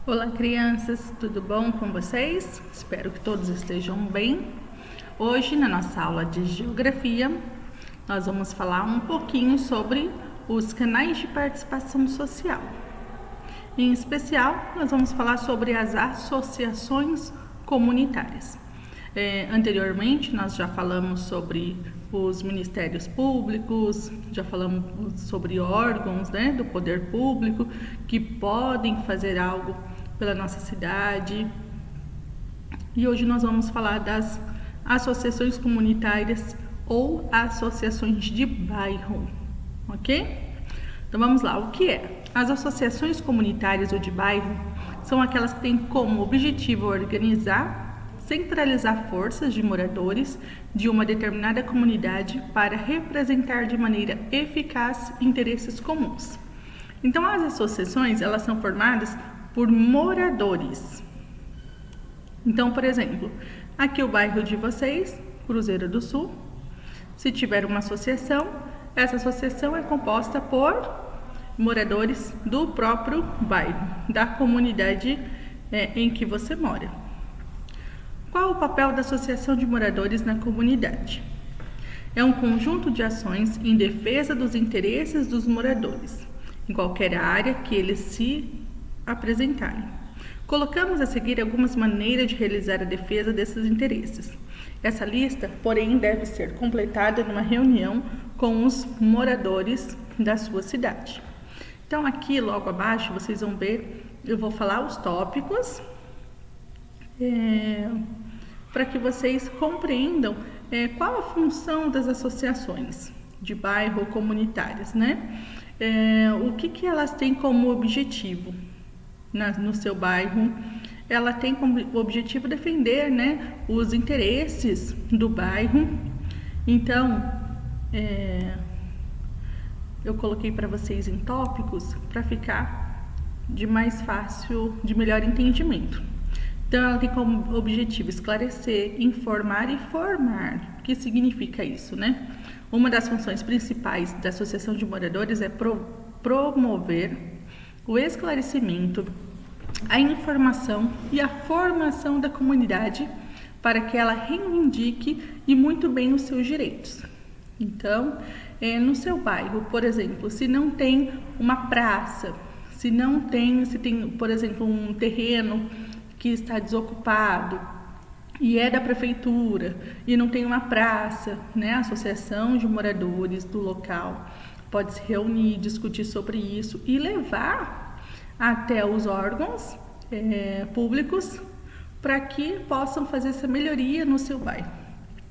Olá, crianças, tudo bom com vocês? Espero que todos estejam bem. Hoje, na nossa aula de Geografia, nós vamos falar um pouquinho sobre os canais de participação social. Em especial, nós vamos falar sobre as associações comunitárias. Anteriormente, nós já falamos sobre os ministérios públicos, já falamos sobre órgãos, do poder público que podem fazer algo pela nossa cidade. E hoje nós vamos falar das associações comunitárias ou associações de bairro, ok? Então vamos lá, o que é? As associações comunitárias ou de bairro são aquelas que têm como objetivo organizar, centralizar forças de moradores de uma determinada comunidade para representar de maneira eficaz interesses comuns. Então, as associações, elas são formadas por moradores. Então, por exemplo, aqui o bairro de vocês, Cruzeiro do Sul, se tiver uma associação, essa associação é composta por moradores do próprio bairro, da comunidade em que você mora. Qual o papel da associação de moradores na comunidade? É um conjunto de ações em defesa dos interesses dos moradores, em qualquer área que eles se apresentarem. Colocamos a seguir algumas maneiras de realizar a defesa desses interesses. Essa lista, porém, deve ser completada numa reunião com os moradores da sua cidade. Então, aqui logo abaixo, vocês vão ver, eu vou falar os tópicos, para que vocês compreendam qual a função das associações de bairro ou comunitárias, o que elas têm como objetivo no seu bairro. Ela tem como objetivo defender, os interesses do bairro. Então, eu coloquei para vocês em tópicos para ficar de melhor entendimento. Então, ela tem como objetivo esclarecer, informar e formar. O que significa isso, Uma das funções principais da Associação de Moradores é promover o esclarecimento, a informação e a formação da comunidade para que ela reivindique e muito bem os seus direitos. Então, no seu bairro, por exemplo, se não tem uma praça, se tem, por exemplo, um terreno que está desocupado e é da prefeitura e não tem uma praça, a associação de moradores do local pode se reunir, discutir sobre isso e levar até os órgãos públicos para que possam fazer essa melhoria no seu bairro,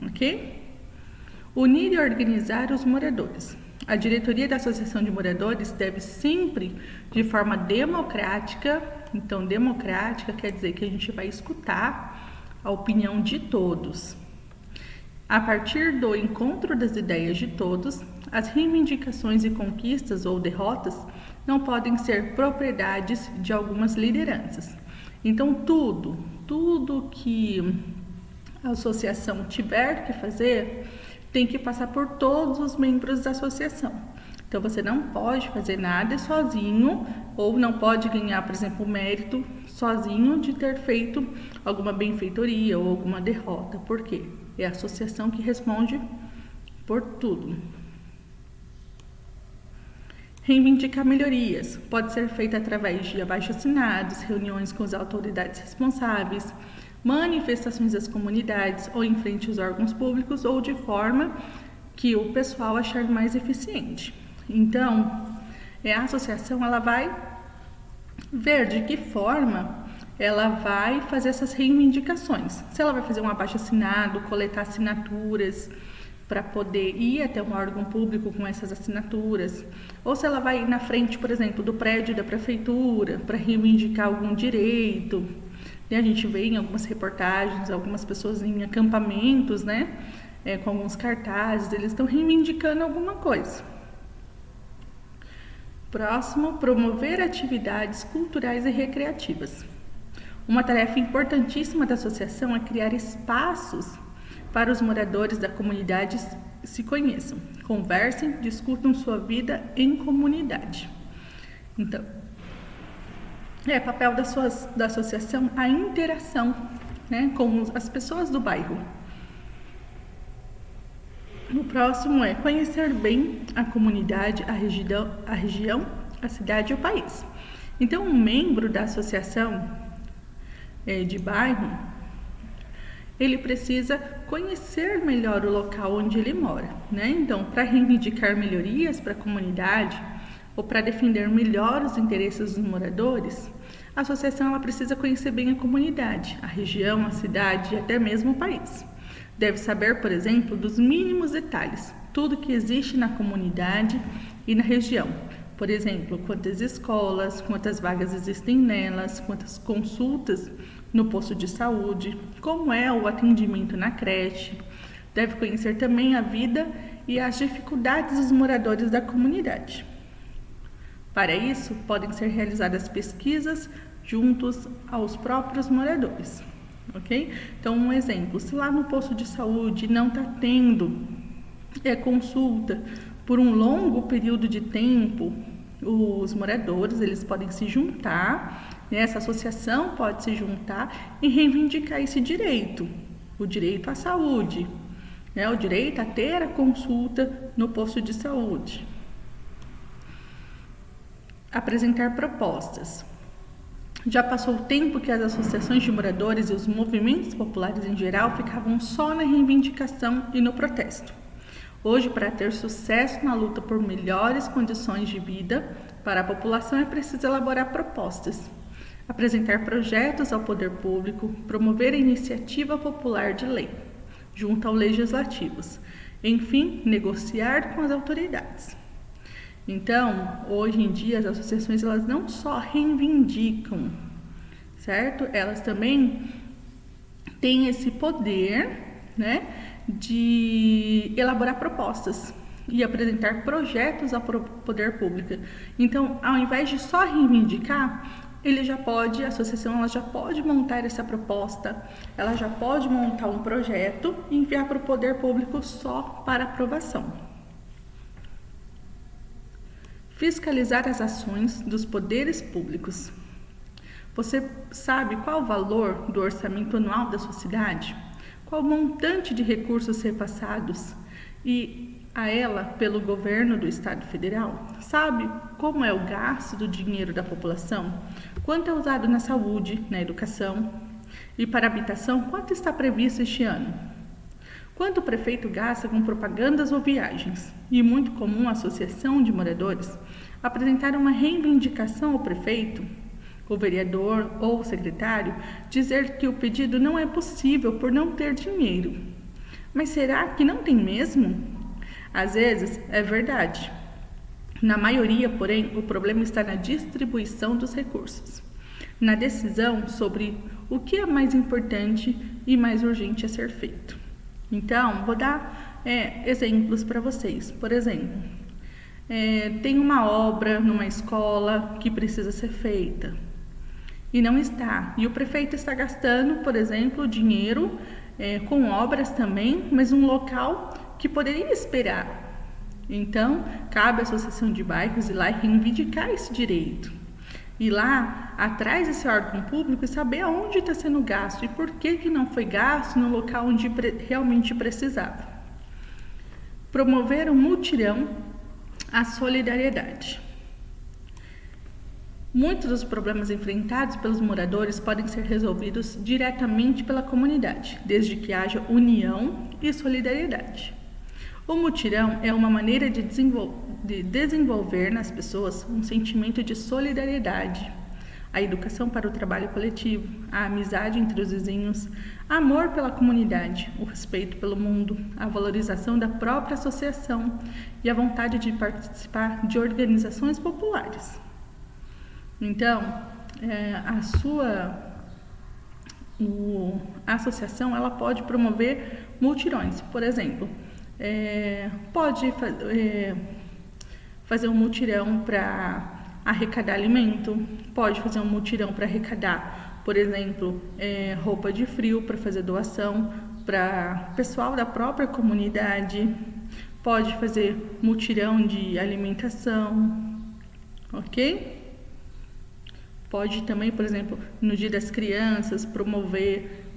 ok? Unir e organizar os moradores. A diretoria da Associação de Moradores deve sempre, de forma democrática, então democrática quer dizer que a gente vai escutar a opinião de todos. A partir do encontro das ideias de todos, as reivindicações e conquistas ou derrotas não podem ser propriedades de algumas lideranças. Então tudo que a associação tiver que fazer tem que passar por todos os membros da associação. Então, você não pode fazer nada sozinho ou não pode ganhar, por exemplo, o mérito sozinho de ter feito alguma benfeitoria ou alguma derrota. Por quê? É a associação que responde por tudo. Reivindicar melhorias. Pode ser feita através de abaixo-assinados, reuniões com as autoridades responsáveis, manifestações das comunidades ou em frente aos órgãos públicos ou de forma que o pessoal achar mais eficiente. Então, a associação ela vai ver de que forma ela vai fazer essas reivindicações. Se ela vai fazer um abaixo-assinado, coletar assinaturas para poder ir até um órgão público com essas assinaturas, ou se ela vai ir na frente, por exemplo, do prédio da prefeitura para reivindicar algum direito. A gente vê em algumas reportagens, algumas pessoas em acampamentos, com alguns cartazes, eles estão reivindicando alguma coisa. Próximo, promover atividades culturais e recreativas. Uma tarefa importantíssima da associação é criar espaços para os moradores da comunidade se conheçam, conversem, discutam sua vida em comunidade. Então, É papel da associação a interação, né, com as pessoas do bairro. O próximo é conhecer bem a comunidade, a região, a cidade e o país. Então, um membro da associação de bairro, ele precisa conhecer melhor o local onde ele mora, né? Então, para reivindicar melhorias para a comunidade ou para defender melhor os interesses dos moradores, a associação ela precisa conhecer bem a comunidade, a região, a cidade e até mesmo o país. Deve saber, por exemplo, dos mínimos detalhes, tudo que existe na comunidade e na região. Por exemplo, quantas escolas, quantas vagas existem nelas, quantas consultas no posto de saúde, como é o atendimento na creche. Deve conhecer também a vida e as dificuldades dos moradores da comunidade. Para isso, podem ser realizadas pesquisas juntos aos próprios moradores. Ok? Então, um exemplo, se lá no posto de saúde não está tendo consulta por um longo período de tempo, os moradores eles podem se juntar, né? Essa associação pode se juntar e reivindicar esse direito, o direito à saúde, né? O direito a ter a consulta no posto de saúde. Apresentar propostas. Já passou o tempo que as associações de moradores e os movimentos populares em geral ficavam só na reivindicação e no protesto. Hoje, para ter sucesso na luta por melhores condições de vida para a população, é preciso elaborar propostas, apresentar projetos ao poder público, promover a iniciativa popular de lei, junto aos legislativos, enfim, negociar com as autoridades. Então, hoje em dia, as associações elas não só reivindicam, certo? Elas também têm esse poder, né, de elaborar propostas e apresentar projetos ao poder público. Então, ao invés de só reivindicar, a associação ela já pode montar essa proposta, ela já pode montar um projeto e enviar para o poder público só para aprovação. Fiscalizar as ações dos poderes públicos. Você sabe qual o valor do orçamento anual da sua cidade? Qual o montante de recursos repassados e a ela pelo governo do Estado Federal? Sabe como é o gasto do dinheiro da população? Quanto é usado na saúde, na educação? E para a habitação, quanto está previsto este ano? Quanto o prefeito gasta com propagandas ou viagens? E muito comum a associação de moradores apresentar uma reivindicação ao prefeito, o vereador ou o secretário, dizer que o pedido não é possível por não ter dinheiro. Mas será que não tem mesmo? Às vezes é verdade. Na maioria, porém, o problema está na distribuição dos recursos, na decisão sobre o que é mais importante e mais urgente a ser feito. Então, vou dar exemplos para vocês. Por exemplo, tem uma obra numa escola que precisa ser feita e não está. E o prefeito está gastando, por exemplo, dinheiro com obras também, mas um local que poderia esperar. Então, cabe à associação de bairros ir lá e reivindicar esse direito. Ir lá atrás desse órgão público e saber aonde está sendo gasto e por que não foi gasto no local onde realmente precisava. Promover um mutirão à solidariedade. Muitos dos problemas enfrentados pelos moradores podem ser resolvidos diretamente pela comunidade, desde que haja união e solidariedade. O mutirão é uma maneira de desenvolver nas pessoas um sentimento de solidariedade, a educação para o trabalho coletivo, a amizade entre os vizinhos, amor pela comunidade, o respeito pelo mundo, a valorização da própria associação e a vontade de participar de organizações populares. Então, a associação ela pode promover mutirões, por exemplo, pode fazer um mutirão para arrecadar alimento, pode fazer um mutirão para arrecadar, por exemplo, roupa de frio para fazer doação para pessoal da própria comunidade, pode fazer mutirão de alimentação, ok? Pode também, por exemplo, no Dia das Crianças, promover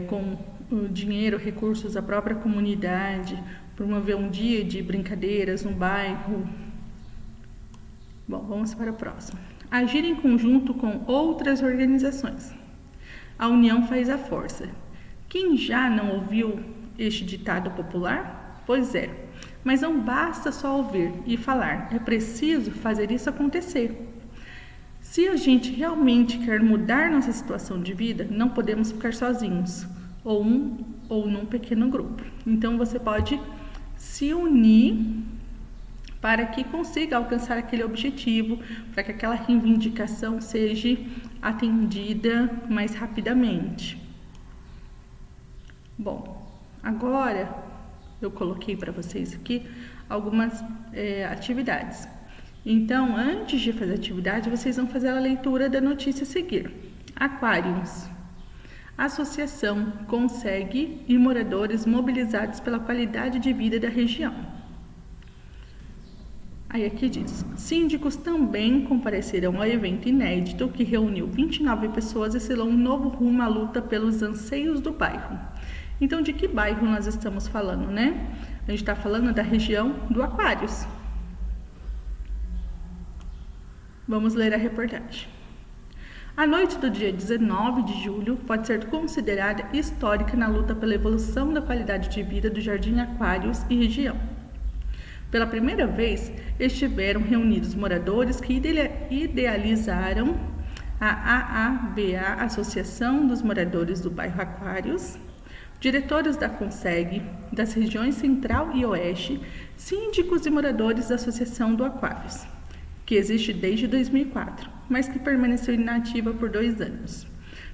com o dinheiro, recursos da própria comunidade, promover um dia de brincadeiras no bairro. Bom, vamos para o próximo. Agir em conjunto com outras organizações. A união faz a força. Quem já não ouviu este ditado popular? Pois é, mas não basta só ouvir e falar, é preciso fazer isso acontecer. Se a gente realmente quer mudar nossa situação de vida, não podemos ficar sozinhos, ou num pequeno grupo. Então você pode se unir para que consiga alcançar aquele objetivo, para que aquela reivindicação seja atendida mais rapidamente. Bom, agora eu coloquei para vocês aqui algumas atividades. Então, antes de fazer a atividade, vocês vão fazer a leitura da notícia a seguir. Aquários. Associação consegue e moradores mobilizados pela qualidade de vida da região. Aí aqui diz, síndicos também compareceram ao evento inédito que reuniu 29 pessoas e selou um novo rumo à luta pelos anseios do bairro. Então, de que bairro nós estamos falando, né? A gente está falando da região do Aquários. Vamos ler a reportagem. A noite do dia 19 de julho pode ser considerada histórica na luta pela evolução da qualidade de vida do Jardim Aquários e região. Pela primeira vez, estiveram reunidos moradores que idealizaram a AABA, Associação dos Moradores do Bairro Aquários, diretores da CONSEG, das regiões Central e Oeste, síndicos e moradores da Associação do Aquários, que existe desde 2004, mas que permaneceu inativa por 2 anos.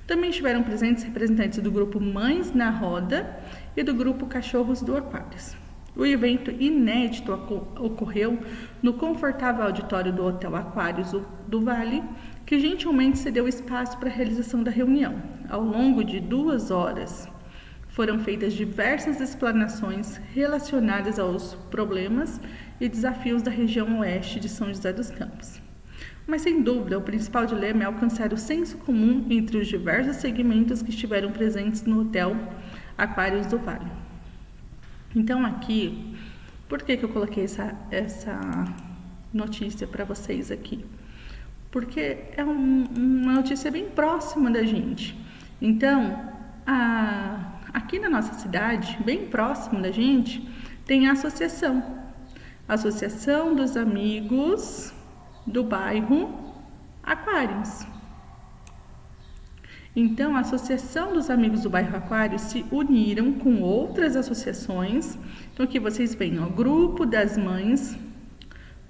Também estiveram presentes representantes do grupo Mães na Roda e do grupo Cachorros do Aquários. O evento inédito ocorreu no confortável auditório do Hotel Aquários do Vale, que gentilmente cedeu espaço para a realização da reunião. Ao longo de 2 horas, foram feitas diversas explanações relacionadas aos problemas e desafios da região oeste de São José dos Campos. Mas, sem dúvida, o principal dilema é alcançar o senso comum entre os diversos segmentos que estiveram presentes no Hotel Aquários do Vale. Então, aqui, por que eu coloquei essa notícia para vocês aqui? Porque é uma notícia bem próxima da gente. Então, aqui na nossa cidade, bem próximo da gente, tem a Associação dos Amigos do Bairro Aquários. Então, a Associação dos Amigos do Bairro Aquários se uniram com outras associações. Então, aqui vocês veem, Grupo das Mães,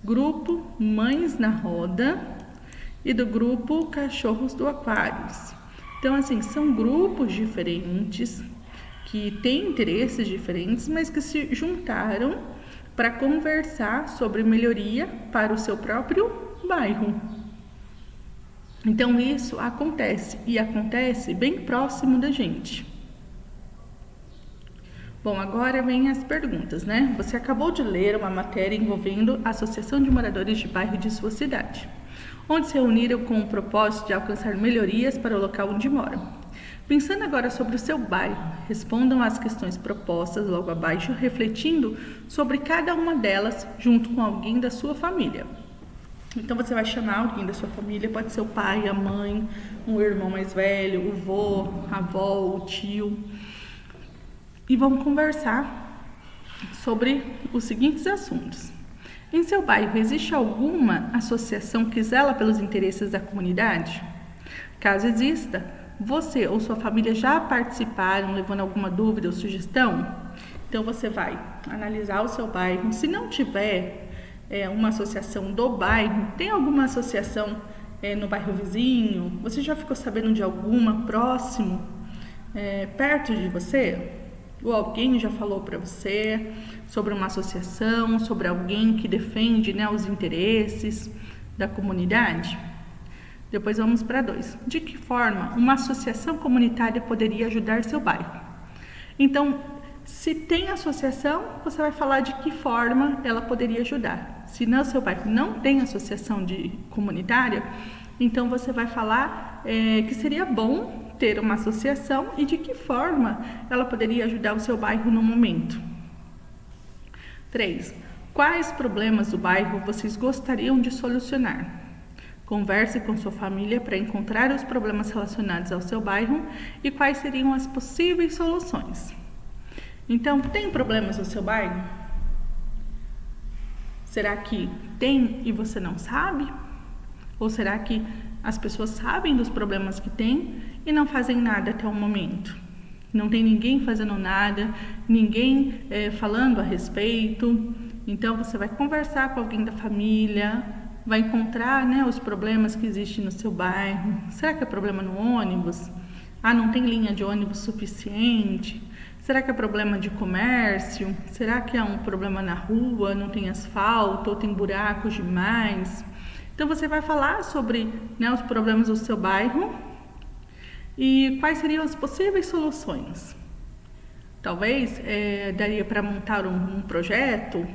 Grupo Mães na Roda e do Grupo Cachorros do Aquários. Então, assim, são grupos diferentes, que têm interesses diferentes, mas que se juntaram para conversar sobre melhoria para o seu próprio bairro. Então, isso acontece, e acontece bem próximo da gente. Bom, agora vem as perguntas, né? Você acabou de ler uma matéria envolvendo a Associação de Moradores de Bairro de sua cidade, onde se reuniram com o propósito de alcançar melhorias para o local onde moram. Pensando agora sobre o seu bairro, respondam às questões propostas logo abaixo, refletindo sobre cada uma delas junto com alguém da sua família. Então, você vai chamar alguém da sua família, pode ser o pai, a mãe, um irmão mais velho, o vô, a avó, o tio, e vão conversar sobre os seguintes assuntos. Em seu bairro, existe alguma associação que zela pelos interesses da comunidade? Caso exista, você ou sua família já participaram, levando alguma dúvida ou sugestão? Então, você vai analisar o seu bairro. Se não tiver uma associação do bairro, tem alguma associação no bairro vizinho? Você já ficou sabendo de alguma próximo, perto de você? Ou alguém já falou para você sobre uma associação, sobre alguém que defende, os interesses da comunidade? Depois vamos para 2. De que forma uma associação comunitária poderia ajudar seu bairro? Então, se tem associação, você vai falar de que forma ela poderia ajudar. Se no seu bairro não tem associação comunitária, então você vai falar que seria bom ter uma associação e de que forma ela poderia ajudar o seu bairro no momento. 3. Quais problemas do bairro vocês gostariam de solucionar? Converse com sua família para encontrar os problemas relacionados ao seu bairro e quais seriam as possíveis soluções. Então, tem problemas no seu bairro? Será que tem e você não sabe? Ou será que as pessoas sabem dos problemas que tem e não fazem nada até o momento? Não tem ninguém fazendo nada, ninguém falando a respeito. Então, você vai conversar com alguém da família, vai encontrar, os problemas que existem no seu bairro. Será que é problema no ônibus? Não tem linha de ônibus suficiente? Será que é problema de comércio? Será que é um problema na rua, não tem asfalto ou tem buracos demais? Então, você vai falar sobre os problemas do seu bairro e quais seriam as possíveis soluções. Talvez daria para montar um projeto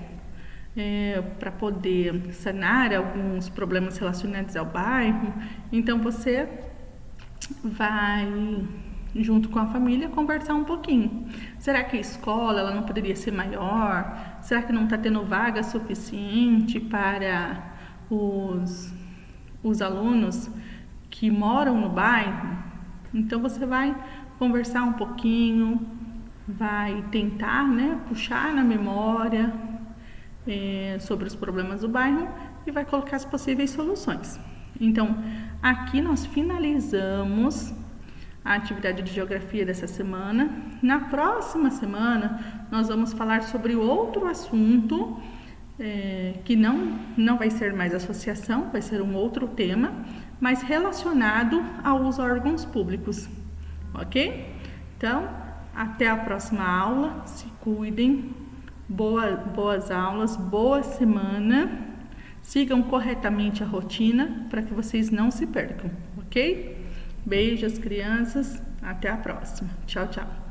para poder sanar alguns problemas relacionados ao bairro. Então, você vai, junto com a família, conversar um pouquinho. Será que a escola ela não poderia ser maior? Será que não está tendo vaga suficiente para os alunos que moram no bairro? Então, você vai conversar um pouquinho, vai tentar puxar na memória sobre os problemas do bairro e vai colocar as possíveis soluções. Então, aqui nós finalizamos a atividade de geografia dessa semana. Na próxima semana, nós vamos falar sobre outro assunto que não vai ser mais associação, vai ser um outro tema, mas relacionado aos órgãos públicos, ok? Então, até a próxima aula, se cuidem, boas aulas, boa semana, sigam corretamente a rotina para que vocês não se percam, ok? Beijos, crianças, até a próxima. Tchau, tchau.